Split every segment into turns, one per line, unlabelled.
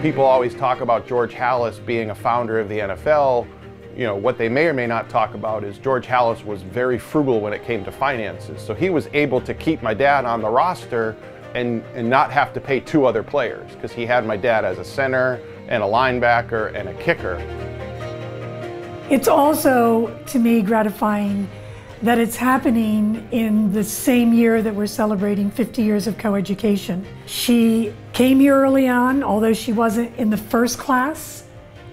people always talk about George Halas being a founder of the NFL. You know, what they may or may not talk about is George Halas was very frugal when it came to finances. So he was able to keep my dad on the roster and not have to pay 2 other players, because he had my dad as a center and a linebacker and a kicker.
It's also, to me, gratifying that it's happening in the same year that we're celebrating 50 years of coeducation. She came here early on, although she wasn't in the first class.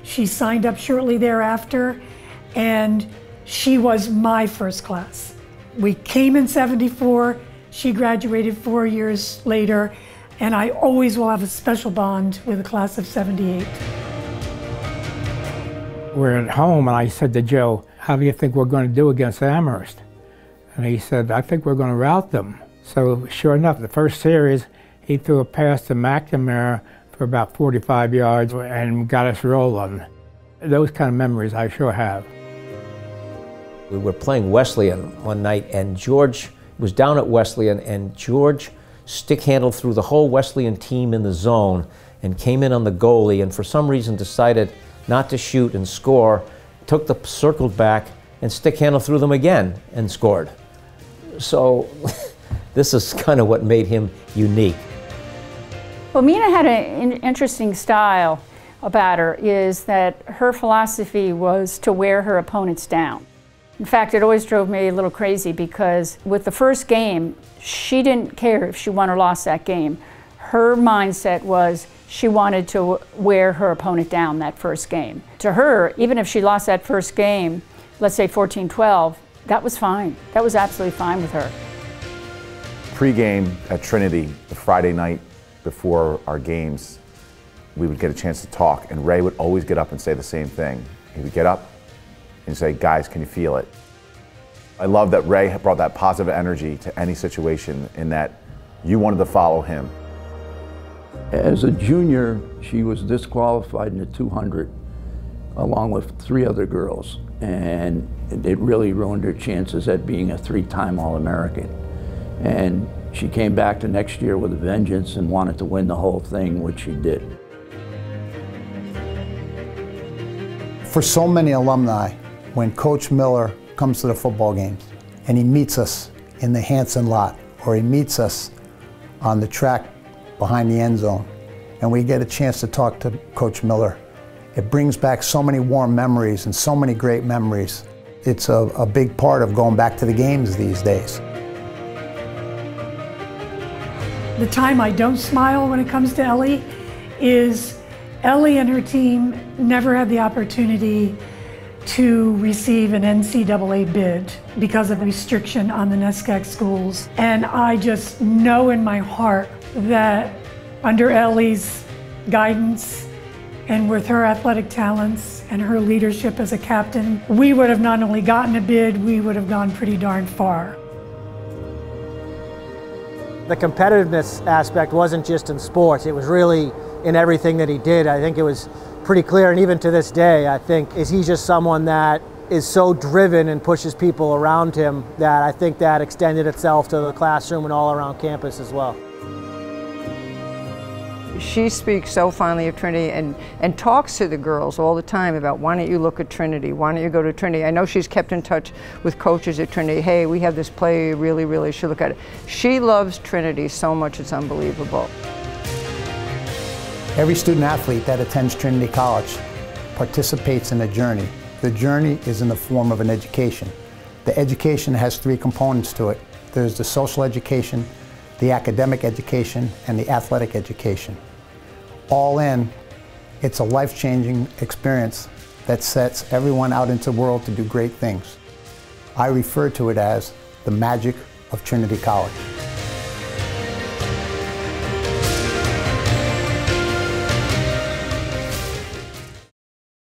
She signed up shortly thereafter, and she was my first class. We came in '74, she graduated 4 years later, and I always will have a special bond with the class of '78.
We're at home, and I said to Joe, "How do you think we're going to do against Amherst?" And he said, "I think we're going to rout them." So sure enough, the first series, he threw a pass to McNamara for about 45 yards and got us rolling. Those kind of memories I sure have.
We were playing Wesleyan one night, and George was down at Wesleyan, and George stick-handled through the whole Wesleyan team in the zone and came in on the goalie, and for some reason decided not to shoot and score, took the circled back and stick-handled through them again and scored. So this is kind of what made him unique.
Well, Mina had an interesting style about her, is that her philosophy was to wear her opponents down. In fact, it always drove me a little crazy, because with the first game, she didn't care if she won or lost that game. Her mindset was she wanted to wear her opponent down that first game. To her, even if she lost that first game, let's say 14-12, that was fine. That was absolutely fine with her.
Pre-game at Trinity, the Friday night before our games, we would get a chance to talk, and Ray would always get up and say the same thing. He would get up and say, "Guys, can you feel it?" I love that Ray brought that positive energy to any situation, in that you wanted to follow him.
As a junior, she was disqualified in the 200 along with 3 other girls, and it really ruined her chances at being a 3-time All-American. And she came back the next year with a vengeance and wanted to win the whole thing, which she did.
For so many alumni, when Coach Miller comes to the football games and he meets us in the Hanson lot, or he meets us on the track behind the end zone, and we get a chance to talk to Coach Miller, it brings back so many warm memories and so many great memories. It's a big part of going back to the games these days.
The time I don't smile when it comes to Ellie is Ellie and her team never had the opportunity to receive an NCAA bid because of the restriction on the NESCAC schools. And I just know in my heart that under Ellie's guidance and with her athletic talents and her leadership as a captain, we would have not only gotten a bid, we would have gone pretty darn far.
The competitiveness aspect wasn't just in sports, it was really in everything that he did. I think it was pretty clear, and even to this day, I think, he's just someone that is so driven and pushes people around him that I think that extended itself to the classroom and all around campus as well.
She speaks so fondly of Trinity and talks to the girls all the time about, why don't you look at Trinity, why don't you go to Trinity. I know she's kept in touch with coaches at Trinity. Hey, we have this play, you really should look at it. She loves Trinity so much, it's unbelievable.
Every student athlete that attends Trinity College participates in a journey. The journey is in the form of an education. The education has 3 components to it. There's the social education, the academic education, and the athletic education. All in, it's a life-changing experience that sets everyone out into the world to do great things. I refer to it as the magic of Trinity College.